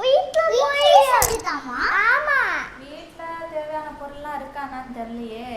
வீட்ல போய் செஞ்சுட்டாமா? ஆமா. வீட்ல தேவையான பொருள்லாம் இருக்கானான்னு தெரியலையே.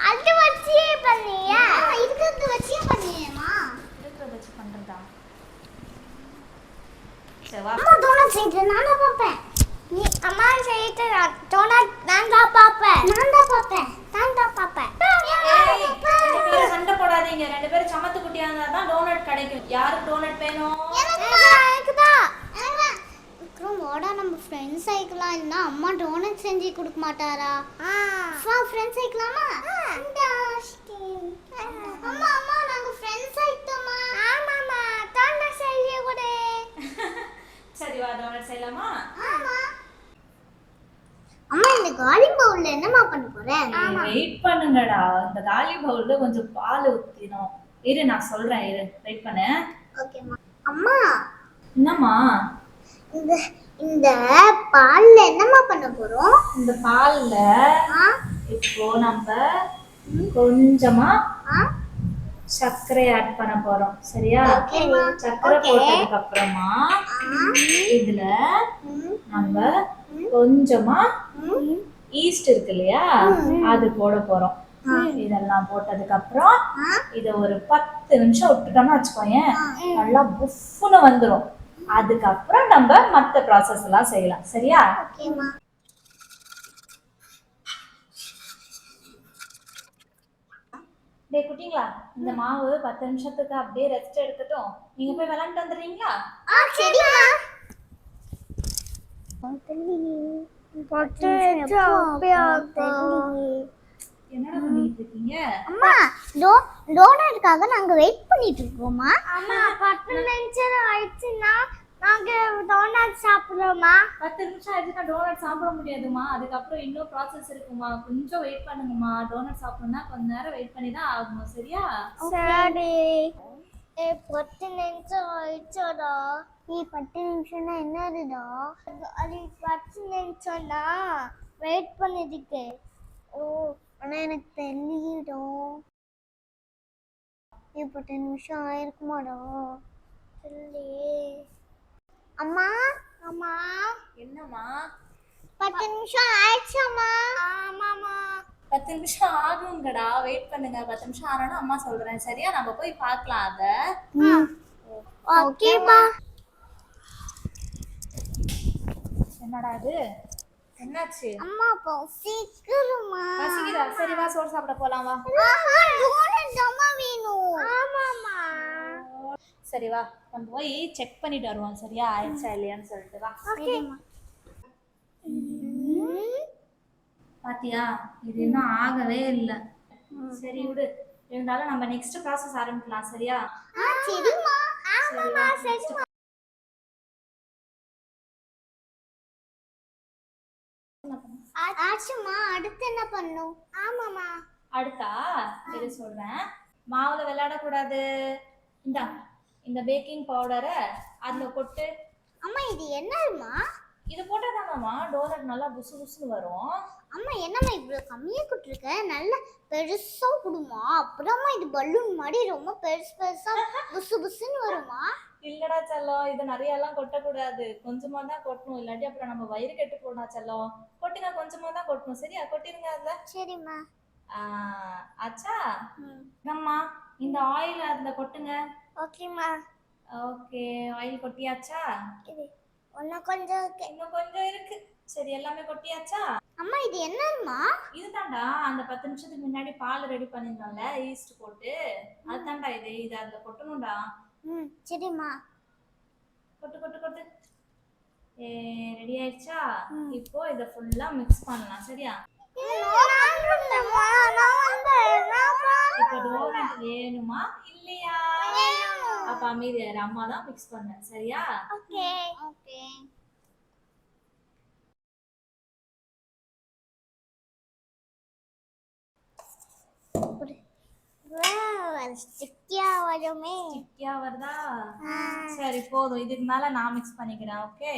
அது வச்சியே பண்ணியா? இருக்கிறத வச்சியே பண்ணியேமா? இருக்கிறத வச்சு பண்றதா? சரி வா. அம்மா டோனட் செய்து நான் தான் பாப்பேன். நீ அம்மா செய்து டோனட் நான் தான் பாப்பேன். நான் தான் பாப்பேன். ஏய், ரெண்டு பேரும் சண்டை போடாதீங்க. ரெண்டு பேரும் சமத்து குட்டியா இருந்தா தான் டோனட் கிடைக்கும். யாருக்கு டோனட் வேணும்? எனக்கு தான். விக்ரம் ஓடா நம்ம ஃப்ரெண்ட்ஸ் ஆயிக்கலாம். இல்ல அம்மா டோனட் செஞ்சு கொடுக்க மாட்டாரா? வா ஃப்ரெண்ட்ஸ் ஆயிக்கலாமா? அம்மா அம்மா நாங்க ஃப்ரெண்ட்ஸ் ஆயிட்டோமா? ஆமாமா டோனட் செய்ய கொடு. சரி வா டோனட் செய்யலாமா? ஆமா. அம்மா இந்த காலி பவுல்ல என்னமா பண்ண போற? வெயிட் பண்ணுங்கடா. இந்த காலி பவுல்ல கொஞ்சம் பால் ஊத்தினோம். இரு நான் சொல்றேன். இரு வெயிட் பண்ணு. ஓகேமா. அம்மா என்னம்மா? இந்த இந்த பால்ல என்னமா பண்ண போறோம்? இந்த பால்ல இப்போ நம்ம கொஞ்சமா சர்க்கரை ஆட் பண்ண போறோம். சரியா? சர்க்கரை போட்டதுக்கு அப்புறமா இதுல நம்ம கொஞ்சமா ஈஸ்ட் இருக்கு இல்லையா, அது போட போறோம். இதெல்லாம் போட்டதுக்கு அப்புறம் இத ஒரு 10 நிமிஷம் விட்டுட்டோம்னு வச்சுக்கோயேன், நல்லா புஃப்னு வந்துடும். அதுக்கப்புறம் நம்ம மற்ற ப்ராசஸ் எல்லாம் செய்யலாம். சரியா? டே குட்டிங்களா, இந்த மாவு 10 நிமிஷத்துக்கு அப்படியே ரெஸ்ட் எடுத்துட்டோம். நீங்க போய் விளையாண்டு வந்துடுறீங்களா? சரிம்மா. என்னடா பண்ணிட்டு இருக்கீங்க? அம்மா டோனட்காக நாங்க வெயிட் பண்ணிட்டு இருக்கோமா? அம்மா 10 நிமிஷம் ஆயிடுச்சுன்னா நாங்க டோனட் சாப்பிடுறோமா? 10 நிமிஷம் ஆயிடுச்சுன்னா டோனட் சாப்பிட முடியாதுமா. அதுக்கப்புறம் இன்னும் ப்ராசஸ் இருக்குமா. கொஞ்சம் வெயிட் பண்ணுங்கம்மா. டோனட் சாப்பிடணும்னா கொஞ்ச நேரம் வெயிட் பண்ணி தான் ஆகணும். சரியா? சரி. 10 நிமிஷம் ஆயிடுச்சோடா. நீ 10 நிமிஷம்னா என்னதுடா? அது 10 நிமிஷம்னா வெயிட் பண்ணிட்டு. ஓ ஆனா எனக்கு தெரியலடா. நீ 10 நிமிஷம் ஆயிருக்குமாடா? தெரியலையே. அம்மா அம்மா என்னம்மா? 10 நிமிஷம் ஆயிடுச்சாம்மா? ஆமாம்மா. 10 நிமிஷம் ஆகுங்கடா. வெயிட் பண்ணுங்க. 10 நிமிஷம் ஆனாலும் அம்மா சொல்றேன். சரியா? நம்ம போய் பார்க்கலாம் அத. ஓகேம்மா. என்னடா இது? என்னாச்சு? அம்மா பசிக்குதுமா. பசிக்குதா? சரி வா சோறு சாப்பிட போலாம் வா. டோனட் அம்மா வேணும். ஆமாம்மா. சரி வா நம்ம போய் செக் பண்ணிட்டு வருவோம். சரியா? ஆயிடுச்சா இல்லையான்னு சொல்லிட்டு வா. ஓகேம்மா. பாத்தியா, இது இன்னும் ஆகவே இல்லை. சரி விடு. இருந்தாலும் நம்ம நெக்ஸ்ட் ப்ராசஸ் ஆரம்பிக்கலாம். சரியா? சரிம்மா. ஆமாம்மா சரிம்மா. ஆச்சுமா அடுத்து என்ன பண்ணும்? ஆமாம்மா. அடுத்தா இது சொல்றேன். மாவுல விளையாடக்கூடாது. இந்த பேக்கிங் பவுடரை அதுல கொட்டு. அம்மா இது என்னம்மா? இது போட்டாதானம்மா டோனட் நல்லா புசு புசுன்னு வரும். அம்மா என்னம்மா இவ்வளோ கம்மியாக கொடுத்துருக்க? நல்லா பெருசாக கொடுமா. அப்புறமா இது பலூன் மாதிரி ரொம்ப பெருசாக புசு புசுன்னு வருமா? இல்லடா செல்லம், இது நிறைய எல்லாம் கொட்டக்கூடாது. கொஞ்சமா தான் கொட்டணும். இல்லாட்டி அப்புறம் நம்ம வயிறு கெட்டு போனா செல்லம். கொட்டுங்க, கொஞ்சமா தான் கொட்டணும். சரியா? கொட்டிருங்க அதுல. சரிம்மா. ஆச்சா? அம்மா இந்த ஆயில் அதுல கொட்டுங்க. ஓகேம்மா. ஓகே, ஆயில் கொட்டியாச்சா? இன்னும் கொஞ்சம் இருக்கு. இன்னும் கொஞ்சம் இருக்கு. சரி எல்லாமே கொட்டியாச்சா? அம்மா இது என்னம்மா? இதுதான்டா அந்த 10 நிமிஷத்துக்கு முன்னாடி பால் ரெடி பண்ணிருந்தோம்ல ஈஸ்ட் போட்டு, அதுதான்டா இது அதுல கொட்டணும்டா. சரிம்மா. கொட்டு கொட்டு கொட்டு. ரெடி ஆயிடுச்சா? இப்போ இத ஃபுல்லா மிக்ஸ் பண்ணலாம். சரியா? இப்போ டோனட் வேணுமா இல்லையா? அப்ப அமைதியா இரு. அம்மா தான் மிக்ஸ் பண்ண. சரியா? Okay okay. ஸ்டிக்கியா வருமே. ஸ்டிக்கியா வருதா? சரி போதும். இதுக்கு மேல நான் மிக்ஸ் பண்ணிக்கிறேன். ஓகே?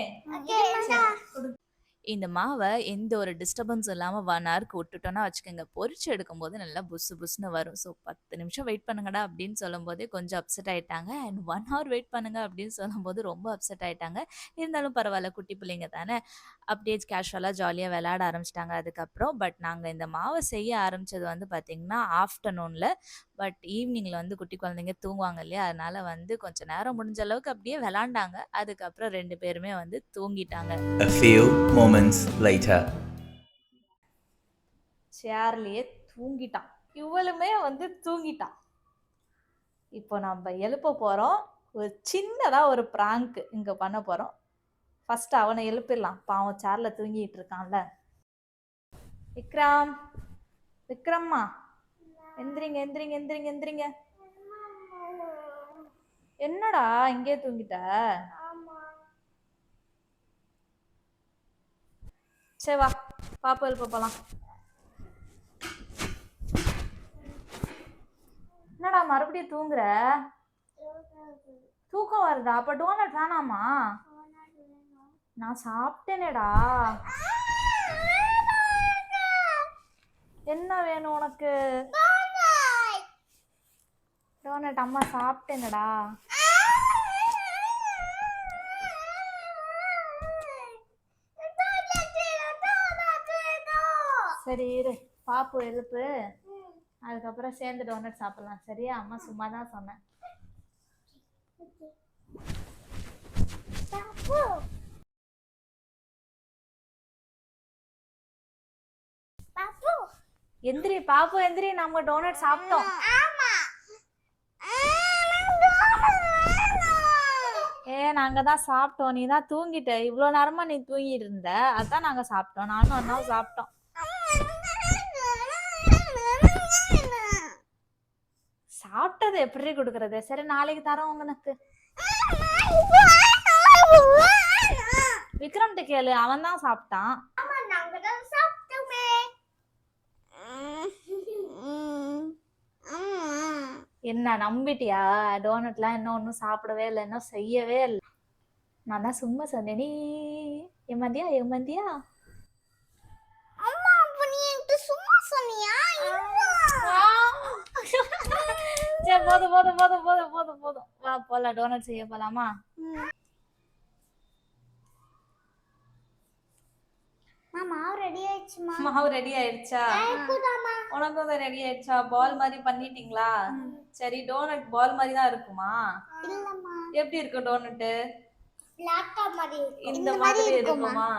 இந்த மாவ எந்த ஒரு டிஸ்டர்பன்ஸும் இல்லாம 1 ஹவருக்கு விட்டுட்டோம்னா வச்சுக்கோங்க, பொரிச்சு எடுக்கும்போது நல்லா புசு புசுன்னு வரும். ஸோ 10 நிமிஷம் வெயிட் பண்ணுங்கடா அப்படின்னு சொல்லும்போதே கொஞ்சம் அப்செட் ஆயிட்டாங்க. அண்ட் 1 ஹவர் வெயிட் பண்ணுங்க அப்படின்னு சொல்லும்போது ரொம்ப அப்செட் ஆயிட்டாங்க. இருந்தாலும் பரவால்ல, குட்டி பிள்ளைங்க தானே. அப்படியே கேஷுவலா ஜாலியா விளையாட ஆரம்பிச்சுட்டாங்க அதுக்கப்புறம். பட் நாங்க இந்த மாவ செய்ய ஆரம்பிச்சது வந்து பார்த்தீங்கன்னா, ஆஃப்டர்நூன்ல. பட் ஈவினிங்ல வந்து குட்டி குழந்தைங்க தூங்குவாங்க இல்லையா? அதனால வந்து கொஞ்சம் நேரம் முடிஞ்ச அளவுக்கு அப்படியே விளையாண்டாங்க. அதுக்கப்புறம் 2 பேருமே வந்து தூங்கிட்டாங்க. A few moments later. சேர்லயே தூங்கிட்டான். இவளுமே வந்து தூங்கிட்டா. இப்போ நம்ம எழுப்ப போறோம். ஒரு சின்னதா ஒரு பிராங்க் இங்க பண்ண போறோம். ஃபர்ஸ்ட் அவனை எழுப்பிடலாம். பாவம் சேர்ல தூங்கிட்டு இருக்கான்ல. விக்ரம், விக்ரம்மா, எந்திரிங்க எந்திரிங்க எந்திரிங்க எந்திரிங்க. என்னடா இங்கே தூங்கிட்ட? சரி வா, பாப்பா எழுப்ப போலாம். என்னடா மறுபடியும் தூங்குற? தூக்கம் வருதா? அப்ப டோனட் வேணாமா? நான் சாப்பிட்டேனேடா. என்ன வேணும் உனக்கு? டோனட் அம்மா சாப்பிட்டேனடா. சரி இரு, பாப்பு எழுப்பு. அதுக்கப்புறம் சேர்ந்து டோனட் சாப்பிடலாம். சரியா? அம்மா சும்மா தான் சொன்னேன். எந்திரி பாப்பு, எந்திரி, நம்ம டோனட் சாப்பிட்டோம். நாங்க தான் சாப்பிட்டோம். நீ தான் தூங்கிட்ட. இவ்வளோ நேரமா நீ தூங்கிட்டு இருந்த. அதான் நாங்க சாப்பிட்டோம். நானும் அண்ணாவும் சாப்பிட்டோம். சாப்பிட்டது எப்படி கொடுக்கறது? சரி நாளைக்கு தரோம் உங்களுக்கு. விக்ரம்கிட்ட கேளு, அவன் தான் சாப்பிட்டான். என்ன நம்பிட்டியா? டோனட்லாம் இன்னும் ஒன்றும் சாப்பிடவே இல்லை, இன்னும் செய்யவே இல்லை. நான் தான் சும்மா சொன்னேன். நீ ஏமாந்தியா ஏமாந்தியா? சரி போதும் போதும் போதும் போதும் போதும் போதும். வா போலாம், டோனட் செய்ய போலாமா? மாவு ரெடி ஆயிடுச்சுமா. மாவு ரெடி ஆயிடுச்சா? உனக்கும் ரெடி ஆயிடுச்சா? பால் மாதிரி பண்ணிட்டீங்களா? சரி, டோனட் பால் மாதிரி தான் இருக்குமா? இல்லம்மா, எப்படி இருக்கும் டோனட்டு? லேப்டாப் மாதிரி இந்த மாதிரி இருக்குமா?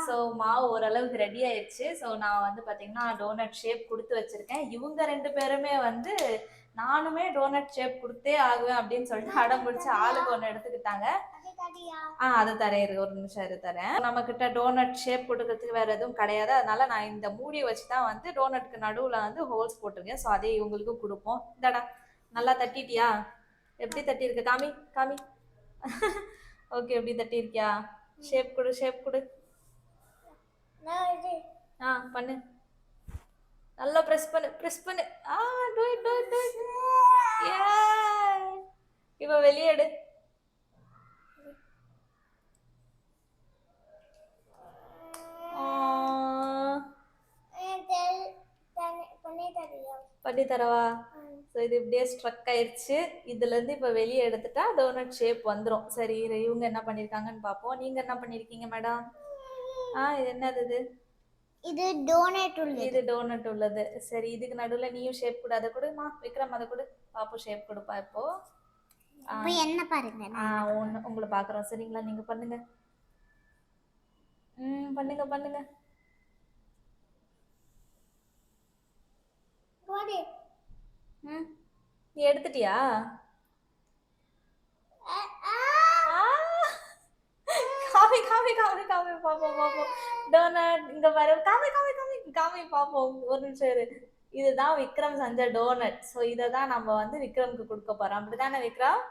சோ மாவு ஓரளவுக்கு ரெடி ஆயிடுச்சு. சோ நான் வந்து பாத்தீங்கன்னா டோனட் ஷேப் கொடுத்து வச்சிருக்கேன். இவங்க 2 பேருமே வந்து நானுமே டோனட் ஷேப் கொடுத்தே ஆகுவேன் அப்படின்னு சொல்லிட்டு அடம் பிடிச்சு ஆளுக்கு ஒன்று எடுத்துக்கிட்டாங்க. அது தரேன், இரு ஒரு நிமிஷம் இரு தரேன். நம்ம கிட்ட டோனட் ஷேப் கொடுக்கறதுக்கு வேற எதுவும் கிடையாது. அதனால நான் இந்த மூடியை வச்சுதான் வந்து டோனட்க்கு நடுவுல வந்து ஹோல்ஸ் போட்டிருக்கேன். ஸோ அதே இவங்களுக்கும் கொடுப்போம். இந்தடா, நல்லா தட்டிட்டியா? எப்படி தட்டி இருக்கு? காமி காமி. ஓகே, எப்படி தட்டி இருக்கியா? ஷேப் கொடு, ஷேப் கொடு. பண்ணு, நல்லா பிரஸ் பண்ணு, பிரஸ் பண்ணு. To it to it to it. இப்போ வெளியே எடு. பண்ணி தரவா? ஸோ இது இப்படியே ஸ்ட்ரக் ஆயிடுச்சு. இதுலேருந்து இப்போ வெளியே எடுத்துட்டா டோனட் ஷேப் வந்துடும். சரி, இவங்க என்ன பண்ணியிருக்காங்கன்னு பார்ப்போம். நீங்கள் என்ன பண்ணியிருக்கீங்க மேடம்? இது என்னது? இது டோனட் உள்ளது. இது டோனட் உள்ளது. சரி, இதுக்கு நடுவில் நீயும் ஷேப் கொடு. அதை கொடுமா விக்ரம், அதை கொடு. பாப்பு ஷேப் கொடுப்பா இப்போ. என்ன பாருங்க. உங்களை பார்க்குறோம். சரிங்களா? நீங்கள் பண்ணுங்க. பண்ணுங்க பண்ணுங்க. நீ எடுத்துட்டியா? காமி காமி காமி காமி பாப்போம் பாப்போம். டோனட் இங்க பாரு. காமி காமி காமி காமி பாப்போம். ஒரு நிமிஷம் இரு. இதுதான் விக்ரம் செஞ்ச டோனட். ஸோ இதை தான் நம்ம வந்து விக்ரம்க்கு கொடுக்க போறோம். அப்படிதானே Vikram?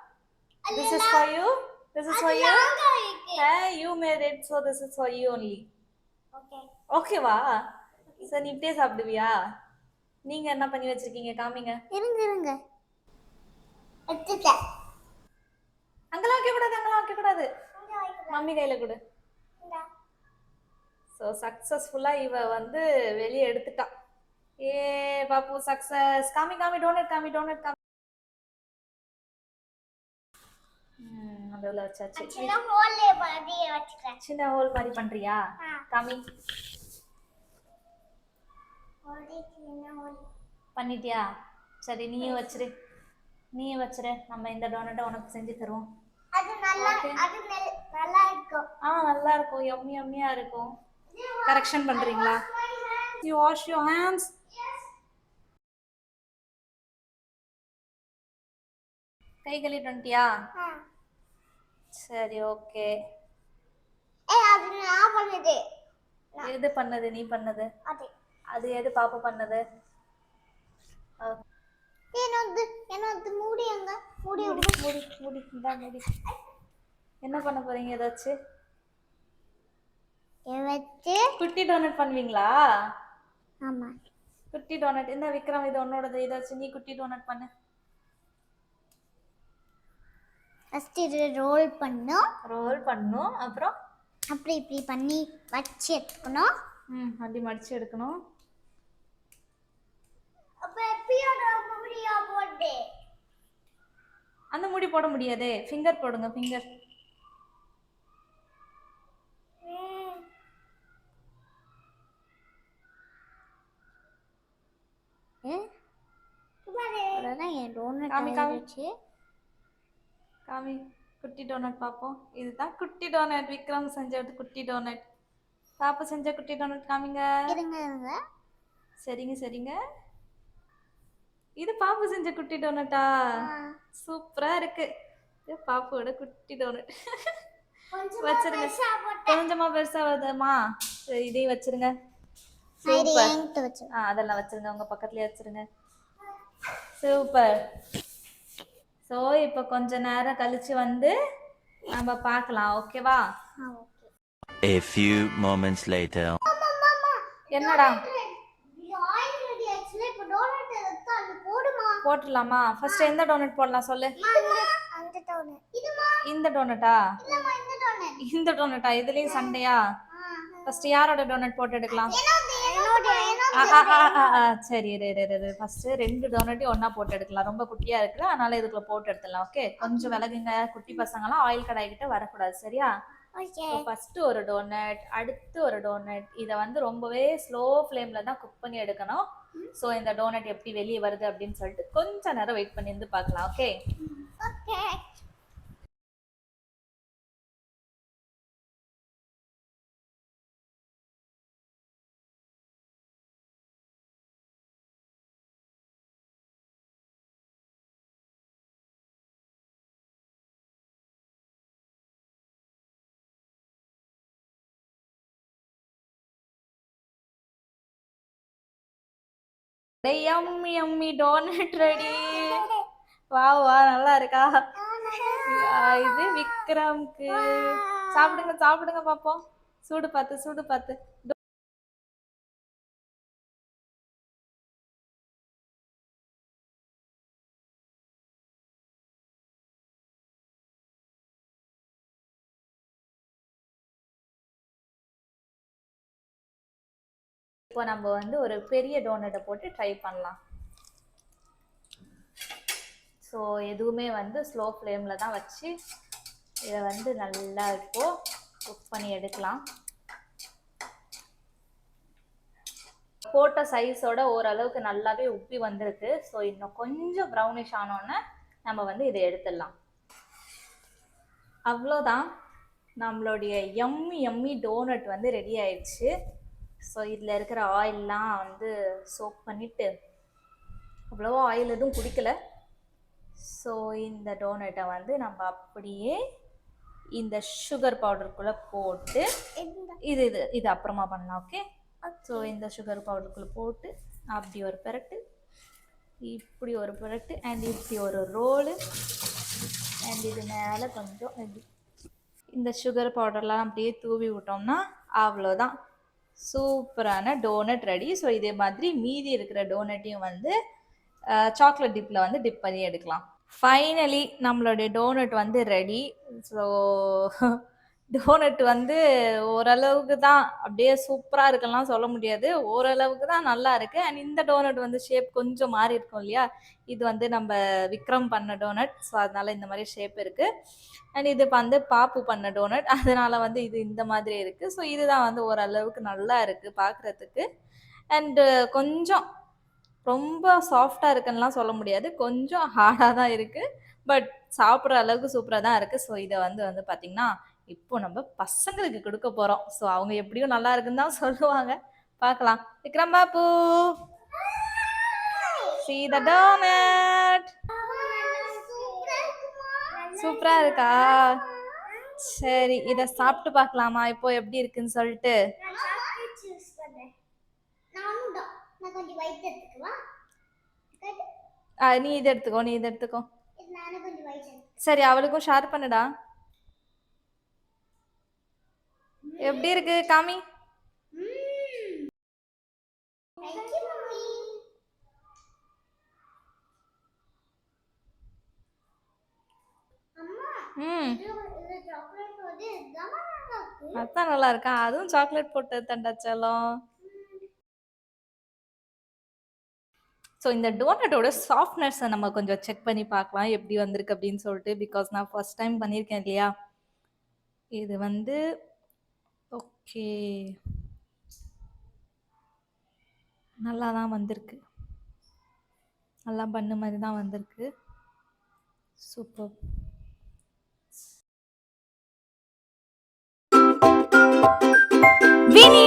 This is for you. This is for you. Hey, you made it, so this is for you only. Okay. Okay வா? சரி, நீ இப்படியே சாப்பிடுவியா? நீங்க என்ன பண்ணி வச்சிருக்கீங்க? காமிங்க. இருங்க எடுத்துட்டேன். அங்கெல்லாம் வைக்க கூடாது, அங்கெல்லாம் வைக்க கூடாது. மம்மி கையில கொடு. ஸோ சக்ஸஸ்ஃபுல்லாக இவ வந்து வெளியே எடுத்துட்டா. ஏ பாப்பு சக்ஸஸ். காமி காமி டோனட் காமி டோனட் காமி. அதில் வச்சாச்சு. சின்ன ஹோல்லே மாதிரி வச்சுக்கிறேன். சின்ன ஹோல் மாதிரி பண்ணுறியா? காமி பண்ணிட்டியா? சரி நீயும் வச்சிரு, நீயும் வச்சிரு. நம்ம இந்த டோனட்டை உனக்கு செஞ்சு தருவோம். அது நல்லா இருக்கும். நல்லா இருக்கும், யம்மி யம்மியா இருக்கும். கரெக்ஷன் பண்றீங்களா? You wash your hands. கை கழுவிட்டு வந்துட்டியா? சரி ஓகே. அது நான் பண்ணது. எது பண்ணது? நீ பண்ணது? அது எது பாப்பா பண்ணது? என்னது மூடி எங்க? மூடி மூடி மூடி இந்தா மூடி. என்ன பண்ண போறீங்க? ஏதாச்சும் வச்சு குட்டி டோனட் பண்ணுவீங்களா? ஆமா. குட்டி டோனட். இந்த விக்ரம் இது உன்னோடது. ஏதாச்சும் நீ குட்டி டோனட் பண்ணு. ஃபர்ஸ்ட் இது ரோல் பண்ணனும். அப்புறம் இப்படி பண்ணி வச்சு எடுக்கணும். அப்படி மடிச்சு எடுக்கணும். அப்ப எப்படியோட முடியா போடு. அந்த மூடி போட முடியாதே. ஃபிங்கர் போடுங்க, ஃபிங்கர். காமி குட்டி டோனட் பார்ப்போம். இதுதான் குட்டி டோனட். விக்ரம் செஞ்சது குட்டி டோனட். பாப்பா செஞ்ச குட்டி டோனட் காமிங்க. சரிங்க. இது பாப்பு செஞ்ச குட்டி டோனட்டா? சூப்பரா இருக்கு. இது பாப்போட குட்டி டோனட். வச்சிருங்க. கொஞ்சமா பெருசா வருதுமா. சரி இதையும் வச்சிருங்க. அதெல்லாம் வச்சிருங்க, உங்க பக்கத்துலயே வச்சிருங்க. சூப்பர். ஸோ இப்போ கொஞ்ச நேரம் கழிச்சு வந்து நம்ம பார்க்கலாம். ஓகேவா? A few moments later. என்னடா போட்டுடலாமா? ஃபர்ஸ்ட் எந்த டோனட் போடலாம் சொல்லு. இந்த டோனட்டா? இந்த டோனட்டா? இதுலயும் சண்டையா? ஃபர்ஸ்ட் யாரோட டோனட் போட்டு எடுக்கலாம்? சரி ஃபர்ஸ்ட் 2 டோனட்டையும் ஒண்ணா போட்டு எடுக்கலாம். ரொம்ப குட்டியா இருக்கு, அதனால இதுக்குள்ள போட்டு எடுத்துடலாம். ஓகே, கொஞ்சம் விலகுங்க. குட்டி பசங்கலாம் ஆயில் கடாய் கிட்ட வரக்கூடாது, சரியா? ஃபர்ஸ்ட் ஒரு டோனட், அடுத்து ஒரு டோனட். இதை வந்து ரொம்பவே ஸ்லோ ஃப்ளேம்ல தான் குக் பண்ணி எடுக்கணும். ஸோ இந்த டோனட் எப்படி வெளியே வருது அப்படின்னு சொல்லிட்டு கொஞ்சம் நேரம் வெயிட் பண்ணி இருந்து பார்க்கலாம். Okay. Yummy yummy donut ready. வா நல்லா இருக்கா? இது விக்ரம்க்கு. சாப்பிடுங்க பாப்போம். சூடு பார்த்து. இப்போ நம்ம வந்து ஒரு பெரிய டோனட்டை போட்டு ட்ரை பண்ணலாம். ஸோ எதுவுமே வந்து ஸ்லோ ஃப்ளேமில் தான் வச்சு இதை வந்து நல்லா இப்போ குக் பண்ணி எடுக்கலாம். போட்ட சைஸோட ஓரளவுக்கு நல்லாவே உப்பி வந்திருக்கு. ஸோ இன்னும் கொஞ்சம் ப்ரௌனிஷ் ஆனோன்னே நம்ம வந்து இதை எடுத்துடலாம். அவ்வளோதான், நம்மளுடைய யம்மி டோனட் வந்து ரெடி ஆயிடுச்சு. ஸோ இதில் இருக்கிற ஆயிலெலாம் வந்து சோக் பண்ணிவிட்டு, அவ்வளோவா ஆயில் எதுவும் குடிக்கல. ஸோ இந்த டோனட்டை வந்து நம்ம அப்படியே இந்த சுகர் பவுடருக்குள்ளே போட்டு இது அப்புறமா பண்ணலாம். ஓகே. ஸோ இந்த சுகர் பவுடருக்குள்ளே போட்டு அப்படி ஒரு பெரட்டு, இப்படி ஒரு பெரட்டு, அண்ட் இப்படி ஒரு ரோலு, அண்ட் இது மேலே கொஞ்சம் இந்த சுகர் பவுடர்லாம் அப்படியே தூவி விட்டோம்னா அவ்வளோதான், சூப்பரான டோனட் ரெடி. ஸோ இதே மாதிரி மீதி இருக்கிற டோனட்டையும் வந்து சாக்லேட் டிப்பில் வந்து டிப் பண்ணி எடுக்கலாம். ஃபைனலி நம்மளுடைய டோனட் வந்து ரெடி. ஸோ டோனட் வந்து ஓரளவுக்கு தான் அப்படியே சூப்பரா இருக்குன்னுலாம் சொல்ல முடியாது. ஓரளவுக்கு தான் நல்லா இருக்கு. அண்ட் இந்த டோனட் வந்து ஷேப் கொஞ்சம் மாறி இருக்கும் இல்லையா? இது வந்து நம்ப விக்ரம் பண்ண டோனட். ஸோ, அதனால இந்த மாரி ஷேப் இருக்கு. அண்ட் இது வந்து பாப்பு பண்ண டோனட். அதனால வந்து இது இந்த மாதிரி இருக்கு. ஸோ, இதுதான் வந்து ஓரளவுக்கு நல்லா இருக்கு பார்க்குறதுக்கு. அண்ட் கொஞ்சம் ரொம்ப சாஃப்ட்டா இருக்குன்னுலாம் சொல்ல முடியாது. கொஞ்சம் ஹார்டா தான் இருக்கு. பட் சாப்பிடுற அளவுக்கு சூப்பரா தான் இருக்கு. ஸோ, இத வந்து வந்து பார்த்தீங்கன்னா, இப்போ நம்ம பசங்களுக்கு குடுக்க போறோம். ஸோ, அவங்க எப்படியும் நல்லா இருக்குன்னு தான் சொல்லுவாங்க. பார்க்கலாம். Vikram Babu! See the donut! சூப்பரா இருக்கா? சரி, இத சாப்பிட்டு பார்க்கலாமா? இப்போ எப்படி இருக்குன்னு சொல்லிட்டு? நான் கொஞ்சம் வயிற்று எடுத்துக்குவா. நீ இத எடுத்துக்கோ, நீ இத எடுத்துக்கோ. நானும் கொஞ்சம் வயிற்று. சரி, அவளுக்கும் ஷேர் பண்ணுடா. எப்படி இருக்கு? காமி. Thank you, mommy. அம்மா, ம். இது சாக்லேட் வந்து இதுதான் நல்லா இருக்கு. அதான் நல்லா இருக்கா? அதுவும் சாக்லேட் போட்டது தான்டா செல்லம். ஸோ இந்த டோனட்டோட சாஃப்ட்னஸை நம்ம கொஞ்சம் செக் பண்ணி பார்க்கலாம் எப்படி வந்திருக்கு அப்படின்னு சொல்லிட்டு. பிகாஸ் நான் ஃபர்ஸ்ட் டைம் பண்ணியிருக்கேன் இல்லையா? இது வந்து ஓகே, நல்லா தான் வந்திருக்கு. நல்லா பண்ண மாதிரி தான் வந்திருக்கு. சூப்பர். வினி